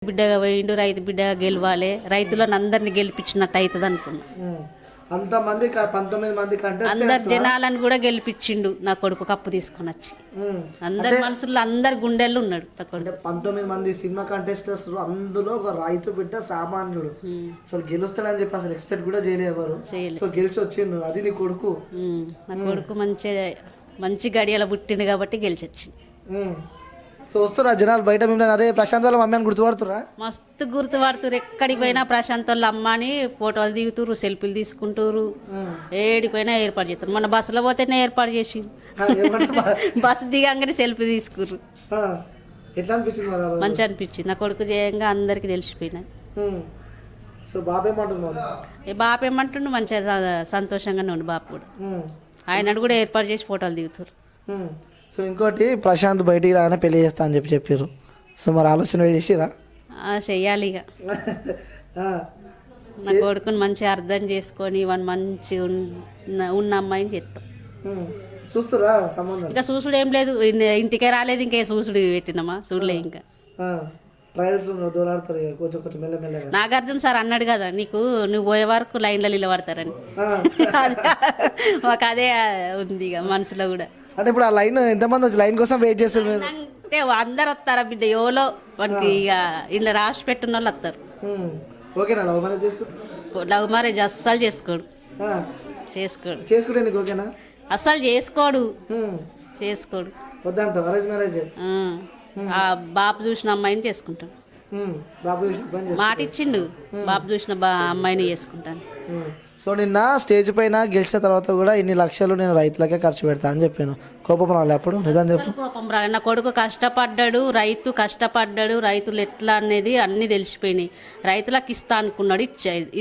బిడ్డగా పోయిండు, రైతు బిడ్డగా గెలవాలి, రైతులను అందరిని గెలిపించినట్టు అవుతుంది అనుకున్నా. అంతమంది 19 మంది అందరు జనాలను కూడా గెలిపించిండు నా కొడుకు కప్పు తీసుకొని వచ్చి. అందరి మనసుల్లో అందరి గుండెల్లో ఉన్నాడు నా కొడుకు. 19 మంది సినిమా కంటెస్టర్స్, అందులో ఒక రైతు బిడ్డ సామాన్యుడు అసలు గెలుస్తాడని చెప్పి అసలు ఎక్స్పెక్ట్ కూడా చేయలేదు ఎవరు. సో గెలిచి వచ్చిండు, అది నీ కొడుకు. నా కొడుకు మంచి గడియల పుట్టింది కాబట్టి గెలిచి వచ్చింది. సో వస్తున్నా జనాలు బయట మిమ్మల్ని అదే ప్రశాంత్ వాళ్ళ మమ్మీ అని గుర్తుపడుతురా? మస్తు గుర్తుపడుతురు. ఎక్కడికి పోయినా ప్రశాంత్ వాళ్ళ అమ్మ అని ఫోటోలు దిగుతురు, సెల్ఫీలు తీసుకుంటారు. ఏడికి పోయినా ఏర్పాటు చేస్తారు. మన బస్సులో పోతేనే ఏర్పాటు చేసి బస్సు దిగంగానే సెల్ఫీ తీసుకుర్రు. ఎట్లా అనిపించింది? మంచి అనిపించింది. నా కొడుకు చేయంగా అందరికి తెలిసిపోయినాయి. సో బాబు ఏమంటున్నాడు? బాపు ఏమంటుండు, మంచిగా సంతోషంగానే ఉండు బాపు కూడా. ఆయన కూడా ఏర్పాటు చేసి ఫోటోలు దిగుతారు. సో ఇంకోటి, ప్రశాంత్ బయటికి రాగానే పెళ్లి చేస్తా అని చెప్పారు. సో మరి ఆలోచన చేసిరా? చెయ్యాలి. ఇక నా కొడుకుని మంచిగా అర్థం చేసుకొని వాడిని మంచి ఉన్న అమ్మాయిని చేస్తాం. చూస్తారా సంబంధం? ఇంకా చూసుడు ఏం లేదు, ఇంటికే రాలేదు, ఇంకే చూసుడు పెట్టినామా చూడలే. ఇంకా ట్రయల్స్ దోలాడతారు కొంచెం కొంచెం మెల్లమెల్లగా. నాగార్జున సార్ అన్నాడు కదా, నువ్వు పోయే వరకు లైన్లో నిలబడతారని. మాకు అదే ఉంది ఇక మనసులో కూడా. అంటే ఇప్పుడు ఆ లైన్ ఎంతమంది వచ్చి లైన్ కోసం వెయిట్ చేస్తారు? అంటే అందరు వస్తారా బిడ్డ, ఎవరో మనకి ఇక ఇలా రాసి పెట్టిన వాళ్ళు వస్తారు. ఓకేనా లవ్ మ్యారేజ్ చేసుకుంటే? లవ్ మ్యారేజ్ అస్సలు చేసుకోడు. చేసుకుంటే నీకు ఓకేనా? అస్సలు చేసుకోడు. వద్దంటావు అరేంజ్ మ్యారేజ్? ఆ బాపు చూసిన అమ్మాయిని చేసుకుంటాను. మాట ఇచ్చిండు, బాపు చూసిన అమ్మాయిని చేసుకుంటాను. సో నిన్న స్టేజ్ పైన గెలిచిన తర్వాత కూడా ఇన్ని లక్షలు నేను రైతులకే ఖర్చు పెడతా అని చెప్పాను. కోపం రాలే అప్పుడు? నిజం చెప్పు. కోపం రాలే. నా కొడుకు కష్టపడ్డాడు, రైతులు ఎట్లా అనేది అన్ని తెలిసిపోయినాయి. రైతులకు ఇస్తా అనుకున్నాడు,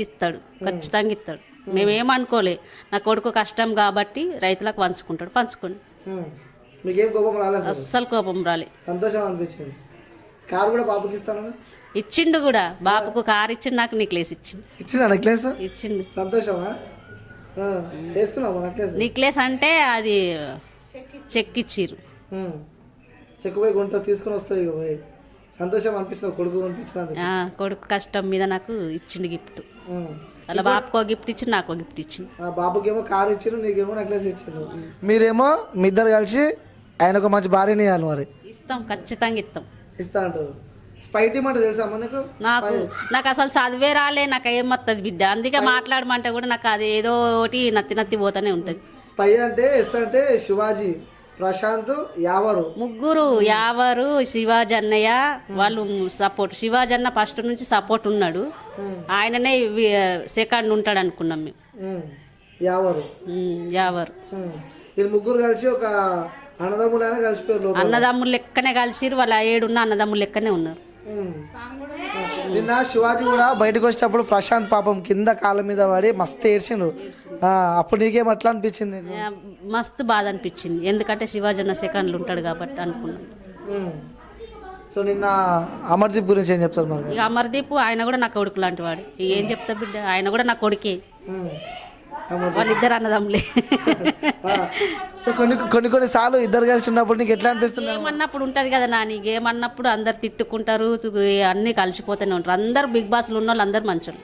ఇస్తాడు, ఖచ్చితంగా ఇస్తాడు. మేమేమనుకోలే. నా కొడుకు కష్టం కాబట్టి రైతులకు పంచుకోండి. మీకేం కోపం రాలేదు? అస్సలు కోపం రాలే, సంతోషం అనిపించింది. కారు కూడా బాబుకి ఇస్తాను ఇచ్చిండు కూడా. బాబుకు కారు ఇచ్చిండు, నాకు నెక్లెస్ ఇచ్చిండు. నెక్లెస్ ఇచ్చిండు. సంతోషమా? నెక్లెస్ అంటే అది చెక్ ఇచ్చిర్రు. చెక్ పోయి కొంట తీసుకుని వస్తాయి పోయి. సంతోషం అనిపిస్తుంది కొడుకు అనిపించింది. కొడుకు కష్టం మీద నాకు ఇచ్చిండు గిఫ్ట్. అలా బాబుకో గిఫ్ట్ ఇచ్చిండు, నాకో గిఫ్ట్ ఇచ్చిండు. బాబుకేమో కారు ఇచ్చిండు, నీకేమో నెక్లెస్ ఇచ్చిండు. మీరేమో మీ ఇద్దరు కలిసి ఆయన ఒక మంచి భార్యని ఇవ్వాలి. మరి ఇస్తాం, ఖచ్చితంగా ఇస్తా అంటారు. స్పైటీ మాట తెలుసా మనకు? నాకు అసలు చదివే రాలే, నాకు ఏమత్తది బిడ్డ. అందుకే మాట్లాడమంటే కూడా నాకు అది ఏదో ఒకటి నత్తి పోతానే ఉంటది. స్పై అంటే ఎస్ అంటే శివాజీ, ప్రశాంత్, యావరు, ముగ్గురు. యావరు, శివాజీ అన్నయ్య వాళ్ళు సపోర్ట్. శివాజీ అన్న ఫస్ట్ నుంచి సపోర్ట్ ఉన్నాడు, ఆయననే సెకండ్ ఉంటాడు అనుకున్నాం మేము. యావరు వీళ్ళు ముగ్గురు కలిసి ఒక అన్నదమ్ములైనా కలిసిపోయారు. అన్నదమ్ములు లెక్కనే కలిసిరు. వాళ్ళ 7 ఉన్న అన్నదమ్ములు లెక్కనే ఉన్నారు. నిన్న శివాజీ కూడా బయటకు వచ్చేటప్పుడు ప్రశాంత్ పాపం కింద కాళ్ళ మీద పడి మస్తు ఏడ్చిండు. అప్పుడు నీకేం అట్లా అనిపించింది? మస్తు బాధ అనిపించింది, ఎందుకంటే శివాజీ అన్న సెకండ్లు ఉంటాడు కాబట్టి అనుకున్నాను. సో నిన్న అమర్దీప్ గురించి ఏం చెప్తారు మరి? ఇక అమర్దీప్ ఆయన కూడా నా కొడుకు లాంటి వాడు. ఏం చెప్తా బిడ్డ, ఆయన కూడా నా కొడుకే. వాళ్ళిద్దరు అన్నదమ్ములే. కొన్ని సార్లు ఇద్దరు కలిసి ఉన్నప్పుడు నీకు ఎట్లా అనిపిస్తుంది? ఏమన్నప్పుడు ఉంటది కదా నాని, ఏమన్నప్పుడు అందరు తిట్టుకుంటారు, అన్ని కలిసిపోతూనే ఉంటారు. అందరు బిగ్ బాస్లు ఉన్న వాళ్ళు అందరు మంచోళ్ళు.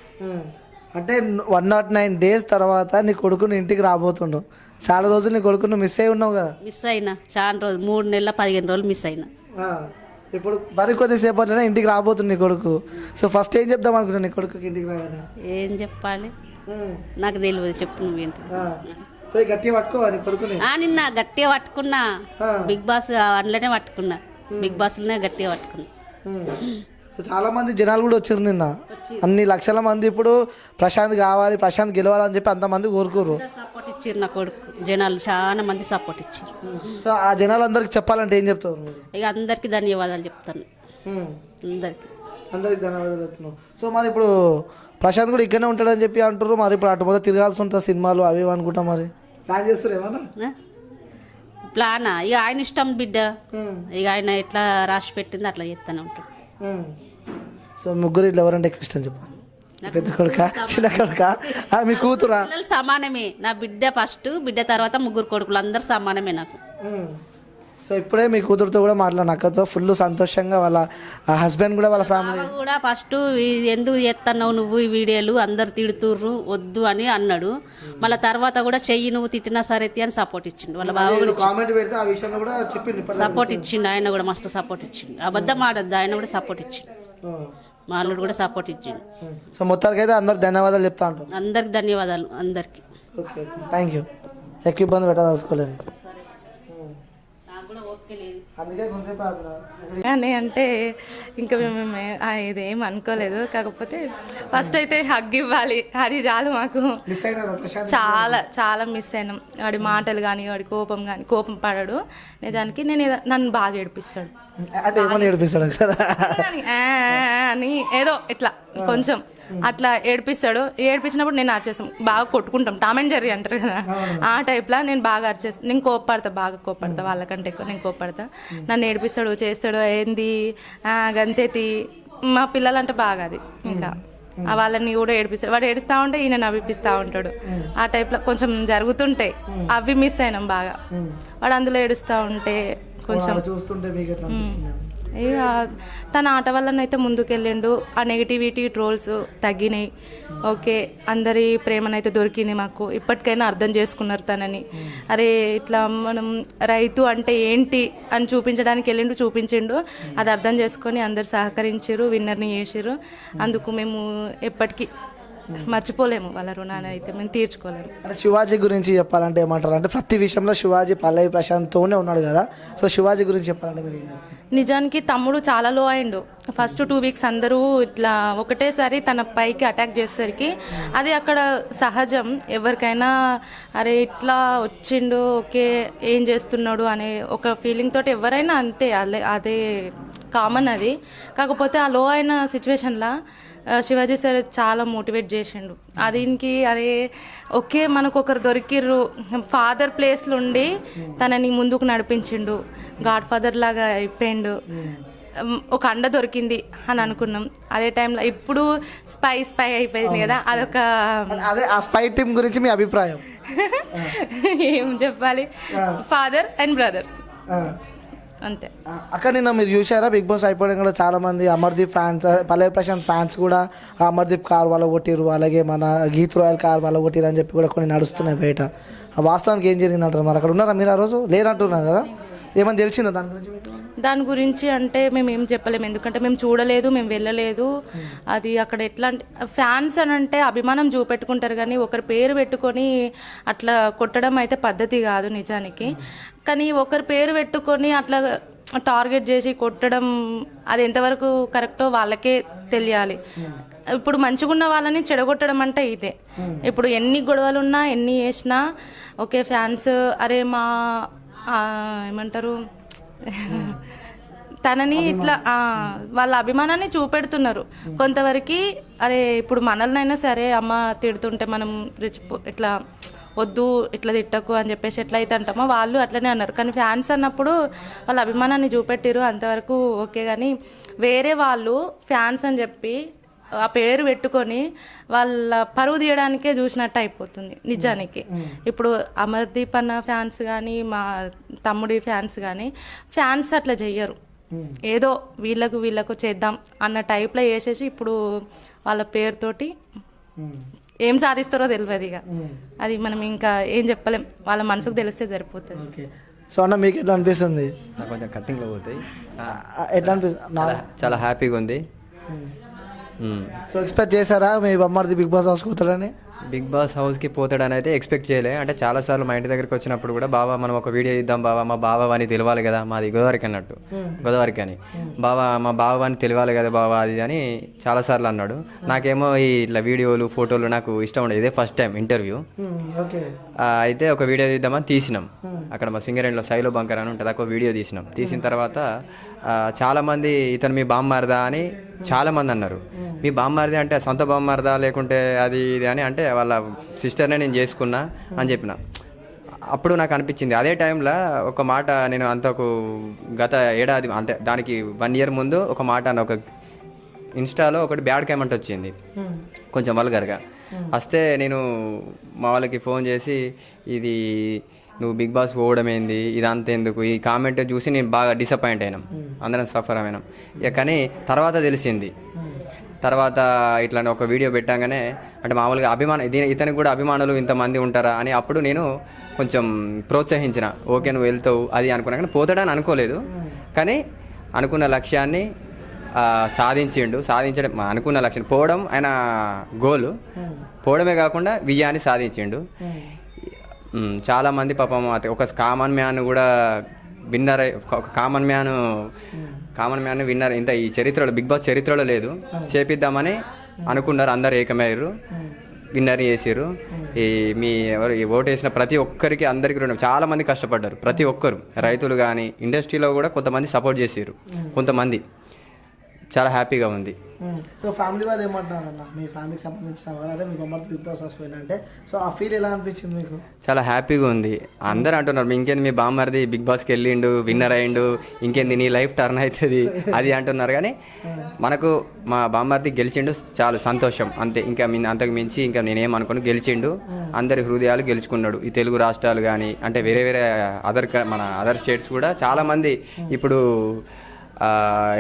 అంటే 109 days తర్వాత నీ కొడుకుని ఇంటికి రాబోతుండు. చాలా రోజులు నీ కొడుకును మిస్ అయి ఉన్నావు కదా? మిస్ అయినా చాలా రోజులు, 3 నెలల 15 రోజులు మిస్ అయినా. ఇప్పుడు మరి కొద్దిసేపట్లోనే ఇంటికి రాబోతుంది నీ కొడుకు. సో ఫస్ట్ ఏం చెప్దాం అనుకుంటున్నా నీ కొడుకుకి ఇంటికి రాగానే? ఏం చెప్పాలి నాకు తెలియదు, చెప్పు నువ్వేంటి. గట్టిగా పట్టుకోవాలి కొడుకుని. నిన్న గట్టిగా పట్టుకున్నా, బిగ్ బాస్ అందులోనే పట్టుకున్నా, బిగ్ బాస్ లోనే గట్టిగా పట్టుకున్నా. చాలా మంది జనాలు కూడా వచ్చారు నిన్న, అన్ని లక్షల మంది. ఇప్పుడు ప్రశాంత్ కావాలి, ప్రశాంత్ గెలవాలని చెప్పి అంతమంది కోరుకోరు. సపోర్ట్ ఇచ్చారు నా కొడుకు, జనాలు చాలా మంది సపోర్ట్ ఇచ్చారు. సో ఆ జనాలందరికి చెప్పాలంటే ఏం చెప్తారు? ఇక అందరికి ధన్యవాదాలు చెప్తాను. అందరికి ధన్యవాదాలు చెప్తున్నావు. సో మరి ఇప్పుడు ప్రశాంత్ కూడా ఇక్కడనే ఉంటాడని చెప్పి అంటారు. మరి ఇప్పుడు అటు మొదలు తిరగాల్సి ఉంటుంది, సినిమాలు అవి అనుకుంటా. మరి ప్లాన్ చేస్తారు ఏమన్నా? ప్లానా? ఇక ఆయన ఇష్టం బిడ్డ, ఇక ఆయన ఎట్లా రాసి పెట్టింది అట్లా చేస్తూనే ఉంటాడు. సో ముగ్గురు ఇట్లా ఎవరంటే ఎక్కువ ఇష్టం చెప్పు? పెద్ద కొడుక, చిన్న కొడుక, మీ కూతురా? సమానమే. నా బిడ్డ ఫస్ట్, బిడ్డ తర్వాత ముగ్గురు కొడుకులు అందరు సమానమే నాకు. సో ఇప్పుడే మీ కూతురుతో కూడా మాట్లాడిన అక్కతో ఫుల్ సంతోషంగా వాళ్ళ హస్బెండ్ కూడా వాళ్ళ ఫ్యామిలీ బావ కూడా ఫస్ట్ ఎందుకు చేస్తున్నావు నువ్వు ఈ వీడియోలు అందరు తిడుతుర్రు వద్దు అని అన్నాడు. మళ్ళీ తర్వాత కూడా చెయ్యి నువ్వు తిట్టినా సరే అని సపోర్ట్ ఇచ్చిండు. వాళ్ళ బావ కూడా కామెంట్ పెడితే ఆ విషయంలో కూడా చెప్పింది సపోర్ట్ ఇచ్చిండు. ఆయన కూడా మస్తు సపోర్ట్ ఇచ్చిండు. అబద్ధం ఆడద్దు, ఆయన కూడా సపోర్ట్ ఇచ్చిండు. మా అల్లుడు కూడా సపోర్ట్ ఇచ్చిండు. సో మొత్తానికి అయితే అందరు ధన్యవాదాలు చెప్తా ఉంటాం. అందరికి ధన్యవాదాలు అందరికి. Okay thank you. ఎక్కువ ఇబ్బంది పెట్టదలుచుకోలేను అందుకే కొంచెంసేపు ఆపినా. అని అంటే ఇంకా మేము ఇదేం అనుకోలేదు. కాకపోతే ఫస్ట్ అయితే హగ్ ఇవ్వాలి, అది చాలు మాకు. మిస్ అయినా చాలా చాలా మిస్ అయినాం. వాడి మాటలు కానీ వాడి కోపం కానీ, కోపం పడడు నిజానికి. నన్ను బాగా ఏడిపిస్తాడు. అంటే ఏమని ఏడిపిస్తాడు కదా అని ఏదో ఇట్లా కొంచెం అట్లా ఏడిపిస్తాడు. ఏడిపించినప్పుడు నేను అరిచేస్తాం, బాగా కొట్టుకుంటాం. టామ్ అండ్ జెర్రీ అంటారు కదా, ఆ టైప్లో నేను బాగా అరిచేస్తాను. నేను కోప్పడతా, బాగా కోప్పడతా, వాళ్ళకంటే ఎక్కువ నేను కోప్పడతా. నన్ను ఏడిపిస్తాడు, చేస్తాడు. ఏంది గంతేతి మా పిల్లలంటే బాగా అది. ఇంకా వాళ్ళని కూడా ఏడిపిస్తాడు. వాడు ఏడుస్తూ ఉంటే ఈయన నవ్విపిస్తూ ఉంటాడు. ఆ టైప్లో కొంచెం జరుగుతుంటాయి. అవి మిస్ అయినాం బాగా. వాడు అందులో ఏడుస్తూ ఉంటే కొంచెం చూస్తుంటే మీకు ఎట్లా అనిపిస్తుంది? ఇక తన ఆట వల్లనైతే ముందుకెళ్ళిండు. ఆ నెగిటివిటీ ట్రోల్స్ తగ్గినాయి. ఓకే, అందరి ప్రేమనైతే దొరికింది మాకు. ఇప్పటికైనా అర్థం చేసుకున్నారు తనని. అరే ఇట్లా మనం రైతు అంటే ఏంటి అని చూపించడానికి వెళ్ళిండు, చూపించిండు. అది అర్థం చేసుకొని అందరు సహకరించారు, విన్నర్ని చేసారు. అందుకు మేము ఎప్పటికీ మర్చిపోలేము. వాళ్ళ రుణాన్ని అయితే మేము తీర్చుకోలేము. అంటే శివాజీ గురించి చెప్పాలంటే ఏమంటారు అంటే ప్రతి విషయంలో శివాజీ పల్లవి ప్రశాంత్తోనే ఉన్నాడు కదా. సో శివాజీ గురించి చెప్పాలంటే మీరు నిజానికి తమ్ముడు చాలా లో అయిండు. ఫస్ట్ 2 వీక్స్ అందరూ ఇట్లా ఒకటేసారి తన పైకి అటాక్ చేసేసరికి అది అక్కడ సహజం. ఎవరికైనా అరే ఇట్లా వచ్చిండు, ఓకే ఏం చేస్తున్నాడు అనే ఒక ఫీలింగ్ తోటి ఎవరైనా అంతే, అదే కామన్ అది. కాకపోతే ఆ లో అయిన సిచ్యువేషన్లో శివాజీ సార్ చాలా మోటివేట్ చేసిండు. దీనికి అరే ఓకే మనకు ఒకరు దొరికిర్రు, ఫాదర్ ప్లేస్లో ఉండి తనని ముందుకు నడిపించిండు, గాడ్ ఫాదర్ లాగా అయిపోయిండు, ఒక అండ దొరికింది అని అనుకున్నాం. అదే టైంలో ఇప్పుడు స్పై అయిపోయింది కదా, అదొక అదే ఆ స్పై టీమ్ గురించి మీ అభిప్రాయం ఏం చెప్పాలి, ఫాదర్ అండ్ బ్రదర్స్ అంతే. అక్కడ నిన్న మీరు చూసారా బిగ్ బాస్ అయిపోవడం కూడా చాలా మంది అమర్దీప్ ఫ్యాన్స్, పల్లవి ప్రశాంత్ ఫ్యాన్స్ కూడా అమర్దీప్ కార్ వాళ్ళ కొట్టిరు, అలాగే మన గీత్ రాయల్ కార్ వాళ్ళ కొట్టిరు అని చెప్పి కూడా కొన్ని నడుస్తున్నాయి బయట. వాస్తవానికి ఏం జరిగింది అంటారు? మరి అక్కడ ఉన్నారా మీరు ఆ రోజు? లేరంటున్నారు కదా, ఏమని తెలిసిందా దాని గురించి? దాని గురించి అంటే మేము ఏం చెప్పలేము, ఎందుకంటే మేము చూడలేదు, మేము వెళ్ళలేదు. అది అక్కడ ఎట్లా అంటే ఫ్యాన్స్ అని అంటే అభిమానం చూపెట్టుకుంటారు, కానీ ఒకరి పేరు పెట్టుకొని అట్లా కొట్టడం అయితే పద్ధతి కాదు నిజానికి. కానీ ఒకరి పేరు పెట్టుకొని అట్లా టార్గెట్ చేసి కొట్టడం అది ఎంతవరకు కరెక్టో వాళ్ళకే తెలియాలి. ఇప్పుడు మంచిగా ఉన్న వాళ్ళని చెడగొట్టడం అంటే ఇదే. ఇప్పుడు ఎన్ని గొడవలు ఉన్నా ఎన్ని చేసినా ఓకే ఫ్యాన్స్ అరే మా ఏమంటారు తనని ఇట్లా వాళ్ళ అభిమానాన్ని చూపెడుతున్నారు. కొంతవరకు అరే ఇప్పుడు మనల్నైనా సరే అమ్మ తిడుతుంటే మనం ఇట్లా వద్దు ఇట్లా తిట్టకు అని చెప్పేసి ఎట్లయితే అంటామో వాళ్ళు అట్లనే అన్నారు. కానీ ఫ్యాన్స్ అన్నప్పుడు వాళ్ళ అభిమానాన్ని చూపెట్టిరు అంతవరకు ఓకే. కానీ వేరే వాళ్ళు ఫ్యాన్స్ అని చెప్పి ఆ పేరు పెట్టుకొని వాళ్ళ పరువు తీయడానికే చూసినట్టు అయిపోతుంది నిజానికి. ఇప్పుడు అమర్దీప్ అన్న ఫ్యాన్స్ కానీ మా తమ్ముడి ఫ్యాన్స్ కానీ ఫ్యాన్స్ అట్లా చెయ్యరు. ఏదో వీళ్ళకు చేద్దాం అన్న టైప్లో చేసేసి ఇప్పుడు వాళ్ళ పేరుతోటి ఏం సాధిస్తారో తెలియదు. ఇక అది మనం ఇంకా ఏం చెప్పలేం, వాళ్ళ మనసుకు తెలిస్తే సరిపోతుంది. సో అన్న మీకు ఎట్లా అనిపిస్తుంది? నాకు కొంచెం కట్టింగ్లో పోతాయి. ఎట్లా అనిపిస్తుంది? చాలా హ్యాపీగా ఉంది. సో ఎక్స్పెక్ట్ చేశారా మీ బొమ్మర్ది బిగ్ బాస్ హౌస్కి పోతాడని? బిగ్ బాస్ హౌస్కి పోతాడని అయితే ఎక్స్పెక్ట్ చేయలే. అంటే చాలాసార్లు మా ఇంటి దగ్గరికి వచ్చినప్పుడు కూడా బావా మనం ఒక వీడియో ఇద్దాం బావా, మా బావ అని తెలియాలి కదా, మాది గోదావరికి అన్నట్టు గోదావరికి అని, బావా మా బావ అని తెలియాలి కదా బావా అది అని చాలాసార్లు అన్నాడు. నాకేమో ఈ ఇట్లా వీడియోలు ఫోటోలు నాకు ఇష్టం ఉండదు. ఇదే ఫస్ట్ టైం ఇంటర్వ్యూ. అయితే ఒక వీడియో తీద్దామని తీసినాం. అక్కడ మా సింగరేణిలో సైలో బంకర్ అని ఉంటుంది, ఒక వీడియో తీసినాం. తీసిన తర్వాత చాలామంది ఇతను మీ బామ్మారదా అని చాలామంది అన్నారు. మీ బామ్మారది అంటే సొంత బామ్మారదా లేకుంటే అది ఇది అని, అంటే వాళ్ళ సిస్టర్నే నేను చేసుకున్నా అని చెప్పిన. అప్పుడు నాకు అనిపించింది. అదే టైంలో ఒక మాట నేను గత ఏడాది అంటే దానికి 1 year ముందు ఒక మాట అన్న, ఒక ఇన్స్టాలో ఒకటి బ్యాడ్ కామెంట్ వచ్చింది కొంచెం వల్గర్గా వస్తే నేను మా వాళ్ళకి ఫోన్ చేసి ఇది నువ్వు బిగ్ బాస్ పోవడం ఏంది ఇదంతా ఎందుకు, ఈ కామెంట్ చూసి నేను బాగా డిసప్పాయింట్ అయినాం, అందరం సఫర్ అయినాం. ఇక కానీ తర్వాత తెలిసింది, తర్వాత ఇట్లా ఒక వీడియో పెట్టాగానే అంటే మామూలుగా ఇతనికి కూడా అభిమానులు ఇంతమంది ఉంటారా అని అప్పుడు నేను కొంచెం ప్రోత్సహించిన. ఓకే నువ్వు వెళ్తావు అది అనుకున్నా, కానీ పోతాడని అనుకోలేదు. కానీ అనుకున్న లక్ష్యాన్ని సాధించడం అనుకున్న లక్ష్యం పోవడం ఆయన గోలు, పోవడమే కాకుండా విజయాన్ని సాధించిండు. చాలామంది పాపం ఒక కామన్ మ్యాన్ కూడా విన్నర్, ఒక కామన్ మ్యాన్ విన్నర్ ఇంత ఈ చరిత్రలో బిగ్ బాస్ చరిత్రలో లేదు, చేపిద్దామని అనుకున్నారు. అందరు ఏకమయ్యారు, విన్నర్ చేసారు. ఈ ఓటు వేసిన ప్రతి ఒక్కరికి అందరికీ చాలా మంది కష్టపడ్డారు. ప్రతి ఒక్కరు రైతులు కానీ ఇండస్ట్రీలో కూడా కొంతమంది సపోర్ట్ చేసారు, కొంతమంది చాలా హ్యాపీగా ఉంది. సో ఫ్యామిలీ వాళ్ళు ఏమంటున్నారన్న, మీ ఫ్యామిలీకి సంబంధించిన వాళ్ళే మీ బొమ్మ బిగ్ బాస్ వస్తుందంటే, సో ఆ ఫీల్ ఎలా అనిపించింది మీకు? చాలా హ్యాపీగా ఉంది. అందరూ అంటున్నారు ఇంకేంది మీ బామ్మర్ది బిగ్ బాస్కి వెళ్ళిండు, విన్నర్ అయ్యిండు, ఇంకేంది నీ లైఫ్ టర్న్ అవుతుంది అది అంటున్నారు. కానీ మనకు మా బామ్మర్ది గెలిచిండు, చాలా సంతోషం అంతే. ఇంకా అంతకు మించి ఇంకా నేనేమనుకోను, గెలిచిండు, అందరి హృదయాలు గెలుచుకున్నాడు. ఈ తెలుగు రాష్ట్రాలు కానీ అంటే వేరే మన అదర్ స్టేట్స్ కూడా చాలామంది ఇప్పుడు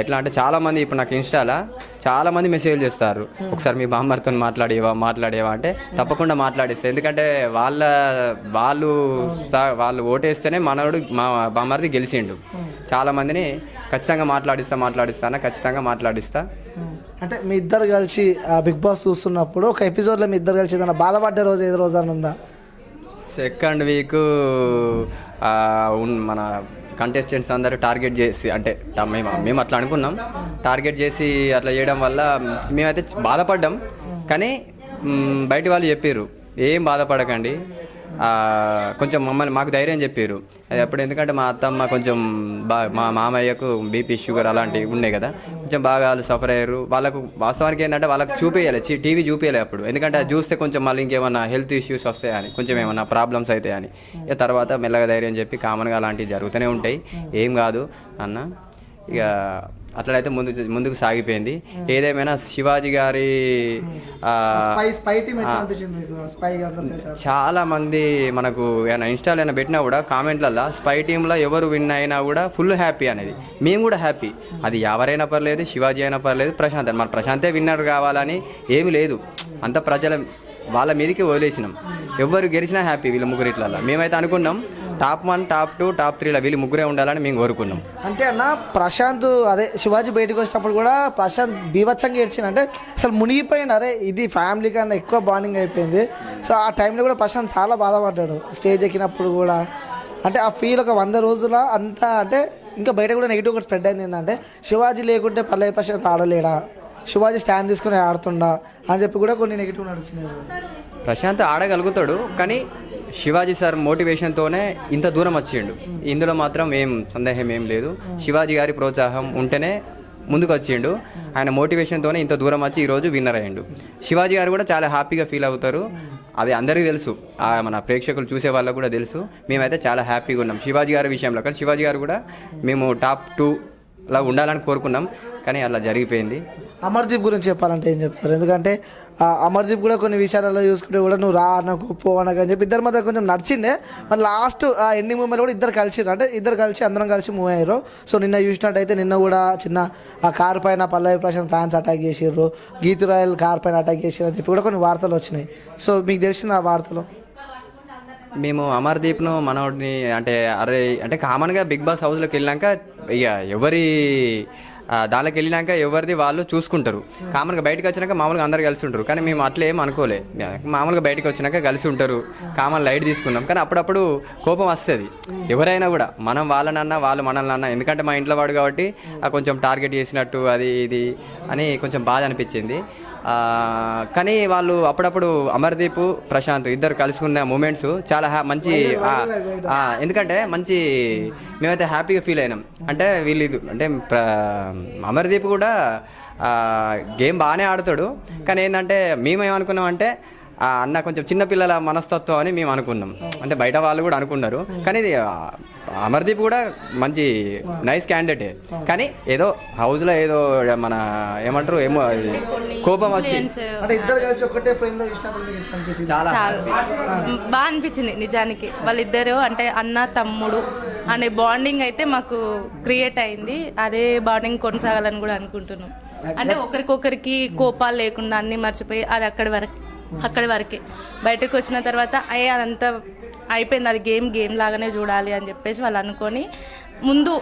ఎట్లా అంటే చాలామంది ఇప్పుడు నాకు ఇన్స్టాలో చాలామంది మెసేజ్ చేస్తారు, ఒకసారి మీ బామ్మర్తో మాట్లాడేవా అంటే తప్పకుండా మాట్లాడిస్తారు. ఎందుకంటే వాళ్ళు ఓటేస్తేనే మనోడు మా బామ్మర్ది గెలిచిండు. చాలామందిని ఖచ్చితంగా ఖచ్చితంగా మాట్లాడిస్తా. అంటే మీ ఇద్దరు కలిసి బిగ్ బాస్ చూస్తున్నప్పుడు ఒక ఎపిసోడ్లో మీ ఇద్దరు కలిసి ఏదైనా బాధపడ్డ రోజు ఏదో రోజు అని ఉందా? సెకండ్ వీక్ మన కంటెస్టెంట్స్ అందరూ టార్గెట్ చేసి అంటే మేము అట్లా అనుకున్నాం, టార్గెట్ చేసి అట్లా చేయడం వల్ల మేమైతే బాధపడ్డాం. కానీ బయట వాళ్ళు చెప్పారు ఏం బాధపడకండి, కొంచెం మాకు ధైర్యం చెప్పారు. అది అప్పుడు ఎందుకంటే మా అత్తమ్మ కొంచెం మా మామయ్యకు బీపీ షుగర్ అలాంటివి ఉన్నాయి కదా, కొంచెం బాగా వాళ్ళు సఫర్ అయ్యారు. వాళ్ళకు వాస్తవానికి ఏంటంటే వాళ్ళకి చూపించాలి, టీవీ చూపించాలి అప్పుడు, ఎందుకంటే అది చూస్తే కొంచెం మళ్ళీ ఇంకేమన్నా హెల్త్ ఇష్యూస్ వస్తాయని, కొంచెం ఏమన్నా ప్రాబ్లమ్స్ అవుతాయని. ఇక తర్వాత మెల్లగా ధైర్యం చెప్పి కామన్గా అలాంటివి జరుగుతూనే ఉంటాయి, ఏం కాదు అన్న. ఇక అట్లయితే ముందుకు సాగిపోయింది. ఏదేమైనా శివాజీ గారి చాలా మంది మనకు ఏమైనా ఇన్స్టాల్ అయినా పెట్టినా కూడా కామెంట్లలో స్పై టీంలో ఎవరు విన్ అయినా కూడా ఫుల్ హ్యాపీ అనేది, మేము కూడా హ్యాపీ. అది ఎవరైనా పర్లేదు, శివాజీ అయినా పర్లేదు, ప్రశాంత్ మన ప్రశాంతే విన్నర్ కావాలని ఏమీ లేదు. అంత వాళ్ళ మీదకి వదిలేసినాం. ఎవరు గెలిచినా హ్యాపీ వీళ్ళ ముగ్గురిట్లలో. మేమైతే అనుకున్నాం టాప్ 1, టాప్ 2, టాప్ 3లో వీళ్ళు ముగ్గురే ఉండాలని మేము కోరుకున్నాం. అంటే అన్న ప్రశాంత్ అదే శివాజీ బయటకు వచ్చినప్పుడు కూడా ప్రశాంత్ బీభత్సంగా ఏడ్చింది, అంటే అసలు మునిగిపోయింది. అరే ఇది ఫ్యామిలీ కన్నా ఎక్కువ బాండింగ్ అయిపోయింది. సో ఆ టైంలో కూడా ప్రశాంత్ చాలా బాధపడ్డాడు స్టేజ్ ఎక్కినప్పుడు కూడా. అంటే ఆ ఫీల్ ఒక 100 రోజుల అంతా అంటే ఇంకా బయట కూడా నెగిటివ్ కూడా స్ప్రెడ్ అయింది. ఏంటంటే శివాజీ లేకుంటే పల్లవి ప్రశాంత్ ఆడలేడా, శివాజీ స్టాండ్ తీసుకుని ఆడుతుండా అని చెప్పి కూడా కొన్ని నెగిటివ్ నడుస్తున్నాయి. ప్రశాంత్ ఆడగలుగుతాడు, కానీ శివాజీ సార్ మోటివేషన్తోనే ఇంత దూరం వచ్చిండు. ఇందులో మాత్రం ఏం సందేహం ఏం లేదు. శివాజీ గారి ప్రోత్సాహం ఉంటేనే ముందుకు వచ్చిండు. ఆయన మోటివేషన్తోనే ఇంత దూరం వచ్చి ఈరోజు విన్నర్ అయ్యిండు. శివాజీ గారు కూడా చాలా హ్యాపీగా ఫీల్ అవుతారు, అది అందరికీ తెలుసు, మన ప్రేక్షకులు చూసే వాళ్ళకు కూడా తెలుసు. మేమైతే చాలా హ్యాపీగా ఉన్నాం శివాజీ గారి విషయంలో. కానీ శివాజీ గారు కూడా మేము టాప్ 2లా ఉండాలని కోరుకున్నాం, కానీ అలా జరిగిపోయింది. అమర్దీప్ గురించి చెప్పాలంటే ఏం చెప్తారు? ఎందుకంటే అమర్దీప్ కూడా కొన్ని విషయాలలో చూసుకుంటే కూడా నువ్వు రా నాకు పోవనకు అని చెప్పి ఇద్దరి మధ్య కొంచెం నడిచిండే. మరి లాస్ట్ ఆ ఎండింగ్ మూమెంట్ కూడా ఇద్దరు కలిసిరు, అంటే ఇద్దరు కలిసి అందరం కలిసి మూవ్ అయ్యారు. సో నిన్న చూసినట్టయితే నిన్న కూడా చిన్న ఆ కార్ పైన పల్లవి ప్రశాంత్ ఫ్యాన్స్ అటాక్ చేసిర్రు, గీతు రాయల్ కార్ పైన అటాక్ చేసిర్రు అని చెప్పి కూడా కొన్ని వార్తలు వచ్చినాయి. సో మీకు తెలిసింది ఆ వార్తలు? మేము అమర్దీప్ను మనోడిని అంటే కామన్గా బిగ్ బాస్ హౌస్లోకి వెళ్ళాక ఇక దానిలోకి వెళ్ళినాక ఎవరిది వాళ్ళు చూసుకుంటారు. కామన్గా బయటకు వచ్చినాక మామూలుగా అందరు కలిసి ఉంటారు, కానీ మేము అట్లా ఏం అనుకోలే. మామూలుగా బయటకు వచ్చినాక కలిసి ఉంటారు, కామన్ లైట్ తీసుకున్నాం. కానీ అప్పుడప్పుడు కోపం వస్తుంది ఎవరైనా కూడా, మనం వాళ్ళనన్నా వాళ్ళు మనల్ని, ఎందుకంటే మా ఇంట్లో వాడు కాబట్టి కొంచెం టార్గెట్ చేసినట్టు అది ఇది అని కొంచెం బాధ అనిపించింది. కానీ వాళ్ళు అప్పుడప్పుడు అమర్దీప్ ప్రశాంత్ ఇద్దరు కలుసుకున్న మూమెంట్స్ చాలా మంచి, ఎందుకంటే మంచి మేమైతే హ్యాపీగా ఫీల్ అయినాం. అంటే వీళ్ళు అంటే అమర్దీప్ కూడా గేమ్ బాగానే ఆడుతాడు, కానీ ఏంటంటే మేమేమనుకున్నామంటే అన్న కొంచెం చిన్నపిల్లల మనస్తత్వం అని మేము అనుకున్నాం. అంటే బయట వాళ్ళు కూడా అనుకున్నారు, కానీ ఇది అమర్దీప్ కూడా మంచి నైస్ క్యాండిడేటే. కానీ ఏదో హౌస్లో ఏదో మన ఏమంటారు కోపం వచ్చి అంటే ఇద్దరు కలిసి ఒకటే ఫ్రేమ్ లో చూసినప్పుడు మీకు ఎట్లా అనిపించింది? చాలా బాగా అనిపించింది నిజానికి. వాళ్ళిద్దరు అంటే అన్న తమ్ముడు అనే బాండింగ్ అయితే మాకు క్రియేట్ అయింది. అదే బాండింగ్ కొనసాగాలని కూడా అనుకుంటున్నాం. అంటే ఒకరికొకరికి కోపాలు లేకుండా అన్నీ మర్చిపోయి అది అక్కడి వరకే బయటకు వచ్చిన తర్వాత అదంతా అయిపోయింది, అది గేమ్ లాగానే చూడాలి అని చెప్పేసి వాళ్ళు అనుకొని ముందు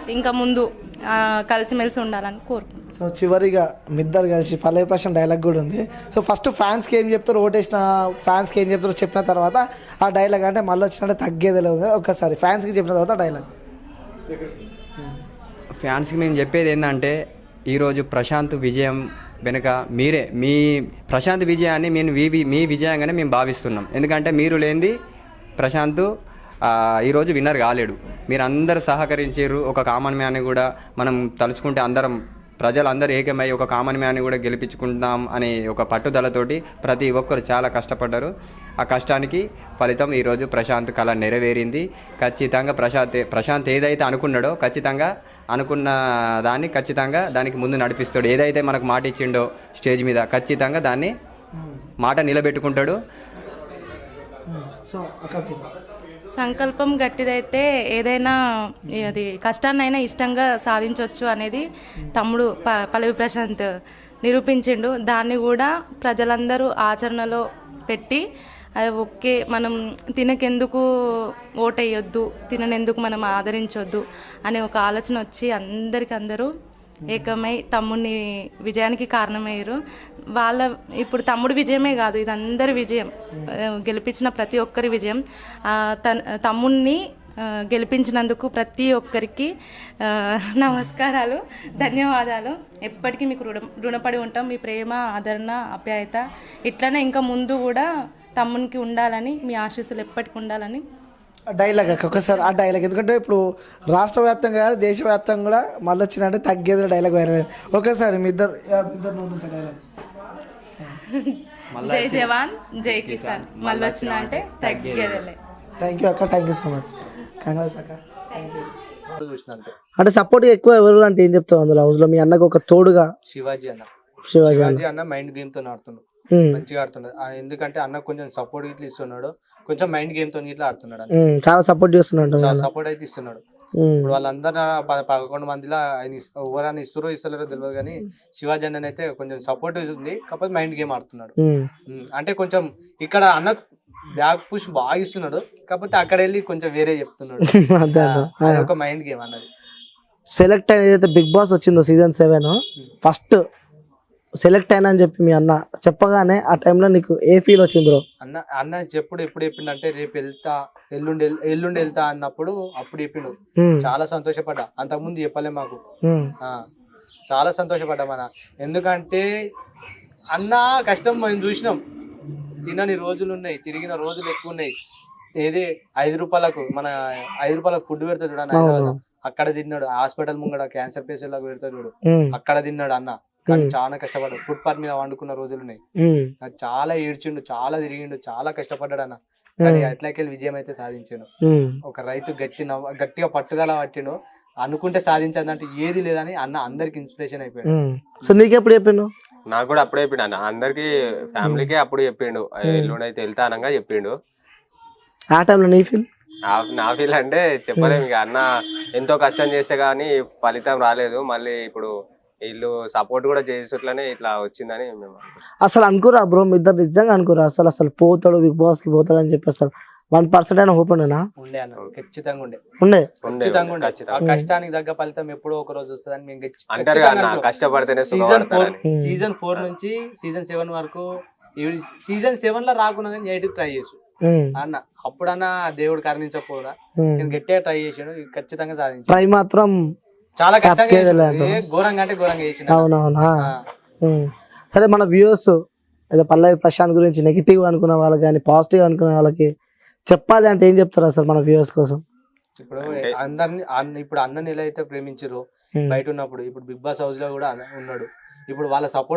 కలిసిమెలిసి ఉండాలని కోరుకుంటున్నాం. సో చివరిగా మీ ఇద్దరు కలిసి పల్లవి ప్రశాంత్ డైలాగ్ కూడా ఉంది. సో ఫస్ట్ ఫ్యాన్స్కి ఏం చెప్తారు, ఓటేసిన ఫ్యాన్స్కి ఏం చెప్తారో చెప్పిన తర్వాత ఆ డైలాగ్ అంటే మళ్ళీ వచ్చినట్టే తగ్గేదే లేదు. ఒకసారి ఫ్యాన్స్కి చెప్పిన తర్వాత డైలాగ్. ఫ్యాన్స్కి మేము చెప్పేది ఏంటంటే ఈరోజు ప్రశాంత్ విజయం వెనుక మీరే, మీ ప్రశాంత్ విజయాన్ని మీ విజయంగానే మేము భావిస్తున్నాం. ఎందుకంటే మీరు లేనిది ప్రశాంత్ ఈరోజు విన్నర్ కాలేడు. మీరు అందరు సహకరించారు. ఒక కామన్ మ్యాన్ని కూడా మనం తలుచుకుంటే ప్రజలందరూ ఏకమై ఒక కామన్ మ్యాన్ని కూడా గెలిపించుకుంటాం అనే ఒక పట్టుదలతోటి ప్రతి ఒక్కరు చాలా కష్టపడ్డారు. ఆ కష్టానికి ఫలితం ఈరోజు ప్రశాంత్ కళ నెరవేరింది. ఖచ్చితంగా ప్రశాంత్ ఏదైతే అనుకున్నాడో ఖచ్చితంగా దానికి ముందు నడిపిస్తాడు. ఏదైతే మనకు మాట ఇచ్చిండో స్టేజ్ మీద ఖచ్చితంగా దాన్ని మాట నిలబెట్టుకుంటాడు. సో సంకల్పం గట్టిదైతే ఏదైనా అది కష్టాన్నైనా ఇష్టంగా సాధించవచ్చు అనేది తమ్ముడు పల్లవి ప్రశాంత్ నిరూపించిండు. దాన్ని కూడా ప్రజలందరూ ఆచరణలో పెట్టి ఓకే మనం తినకెందుకు ఓటేయొద్దు, తిననెందుకు మనం ఆదరించొద్దు అనే ఒక ఆలోచన వచ్చి అందరూ ఏకమై తమ్ముడిని విజయానికి కారణమయ్యారు. ఇప్పుడు తమ్ముడు విజయమే కాదు, ఇది అందరి విజయం, గెలిపించిన ప్రతి ఒక్కరి విజయం. తమ్ముడిని గెలిపించినందుకు ప్రతి ఒక్కరికి నమస్కారాలు, ధన్యవాదాలు. ఎప్పటికీ మీకు రుణపడి ఉంటాం. మీ ప్రేమ, ఆదరణ, ఆప్యాయత ఇట్లనే ఇంకా ముందు కూడా తమ్మునికి ఉండాలని, మీ ఆశీస్సులు ఎప్పటికి ఉండాలని. డైలాగ్ ఒకసారి ఆ డైలాగ్, ఎందుకంటే ఇప్పుడు రాష్ట్ర వ్యాప్తంగా కాదు దేశవ్యాప్తంగా కూడా మళ్ళీ వచ్చినట్టే తగ్గేది డైలాగ్ వైరల్ అయింది. ఒకసారి మీ ఇద్దరు డైలాగ్. జై జవాన్ జై కిసాన్, మళ్ళీ వచ్చిన అంటే తగ్గేదలే. థ్యాంక్ యూ అక్క, thank you so much. Congrats అక్క. చూసిన అంటే సపోర్ట్ ఎక్కువ ఎవరు అంటే ఏం చెప్తావు అందులో హౌస్ లో? మీ అన్నకు ఒక తోడుగా శివాజీ అన్న మైండ్ గేమ్ తో ఆడుతున్నాడు, మంచిగా ఆడుతున్నాడు. ఎందుకంటే అన్న కొంచెం సపోర్ట్ ఇట్లా ఇస్తున్నాడు, కొంచెం మైండ్ గేమ్ తో ఇట్లా ఆడుతున్నాడు. చాలా సపోర్ట్ చేస్తున్నాడు, చాలా సపోర్ట్ అయితే ఇస్తున్నాడు. ఇప్పుడు వాళ్ళందరూ 11 మందిలో ఆయన ఎవరైనా ఇస్తలేరో తెలియదు, కానీ శివాజీ అన్న అయితే కొంచెం సపోర్ట్ ఉంది, కాకపోతే మైండ్ గేమ్ ఆడుతున్నాడు. అంటే కొంచెం ఇక్కడ అన్న బ్యాక్ పుష్ బాగా ఇస్తున్నాడు, కాకపోతే అక్కడ వెళ్ళి కొంచెం వేరే చెప్తున్నాడు. ఒక మైండ్ గేమ్ అన్నది. సెలెక్ట్ అయిన బిగ్ బాస్ వచ్చిందో సీజన్ 7 ఫస్ట్ సెలెక్ట్ అయినా అని చెప్పి మీ అన్న చెప్పగానే ఆ టైంలో నీకు ఏ ఫీల్ వచ్చింది బ్రో? అన్న ఎప్పుడు చెప్పిండంటే రేపు వెళ్తా, ఎల్లుండి వెళ్తా అన్నప్పుడు అప్పుడు చెప్పిండు. చాలా సంతోషపడ్డా, అంతకుముందు చెప్పలే మాకు. చాలా సంతోషపడ్డా మన, ఎందుకంటే అన్న కష్టం మేము చూసినాం. తినని రోజులు ఉన్నాయి, తిరిగిన రోజులు ఎక్కువ ఉన్నాయి. ఏదే 5 రూపాయలకు మన 5 రూపాయలకు ఫుడ్ పెడతాడు చూడ, అక్కడ తిన్నాడు. హాస్పిటల్ ముంగడ క్యాన్సర్ పేషెంట్ పెడతాడు చూడు, అక్కడ తిన్నాడు అన్న. కానీ చాలా కష్టపడ్డాడు, ఫుట్పాత్ మీద వండుకున్న రోజులు ఉన్నాయి. చాలా ఏడ్చిండు, చాలా తిరిగిండు, చాలా కష్టపడ్డాడు అన్న. కానీ అట్లకెళ్ళి విజయం అయితే సాధించాడు. ఒక రైతు గట్టిగా పట్టుదల పట్టిండు, అనుకుంటే సాధించాలంటే ఏది లేదని అన్న అందరికి ఇన్స్పిరేషన్ అయిపోయాడు. సో నీకు ఎప్పుడు చెప్పిండు? నాకు కూడా అప్పుడే చెప్పిండు అన్న, అందరికి ఫ్యామిలీకే అప్పుడు చెప్పిండు. ఎల్లుండి అయితే వెళ్తా అనగా చెప్పిండు. ఆ టైంలో నీ ఫీల్? నా ఫీల్ అంటే చెప్పలేము. ఇక అన్న ఎంతో కష్టం చేస్తే గానీ ఫలితం రాలేదు. మళ్ళీ ఇప్పుడు వీళ్ళు సపోర్ట్ కూడా చేసేట్లనే ఇట్లా వచ్చిందని మేము అసలు అనుకోరా బ్రో? మీ ఇద్దరు నిజంగా అనుకోరా అసలు పోతాడు బిగ్ బాస్ కి పోతాడు అని చెప్పి? అసలు 1% అయినా హోప్ ఉండేనా? ఉండే అన్న, ఖచ్చితంగా ఉండే. ఖచ్చితంగా ఆ కష్టానికి తగ్గ ఫలితం ఎప్పుడో ఒక రోజు వస్తుందని మేము అంటారు అన్న, కష్టపడితేనే సీజన్ 4 నుంచి సీజన్ 7 వరకు, సీజన్ 7 లో రాకుండా 8 ట్రై చేసు అన్న. అప్పుడన్నా దేవుడు కరుణించకపోదా, నేను గట్టిగా ట్రై చేసాను, ఖచ్చితంగా సాధించాను. ట్రై మాత్రం చాలా కష్టంగా ఘోరంగా అంటే ఘోరంగా చేసిన. అవునవునా. సరే, మన వ్యూవర్స్ ఏదో పల్లవి ప్రశాంత్ గురించి నెగిటివ్ అనుకున్న వాళ్ళకి కానీ పాజిటివ్ అనుకున్న వాళ్ళకి చెప్పాలి అంటే ఏం చెప్తారు అసలు మన వ్యూవర్స్ కోసం? ఇప్పుడు ఇప్పుడు అన్నని ఎలా అయితే ప్రేమించారో బయట ఉన్నప్పుడు, ఇప్పుడు బిగ్ బాస్ హౌస్ లో కూడా ఉన్నాడు. ఇప్పుడు వాళ్ళ సపోర్ట్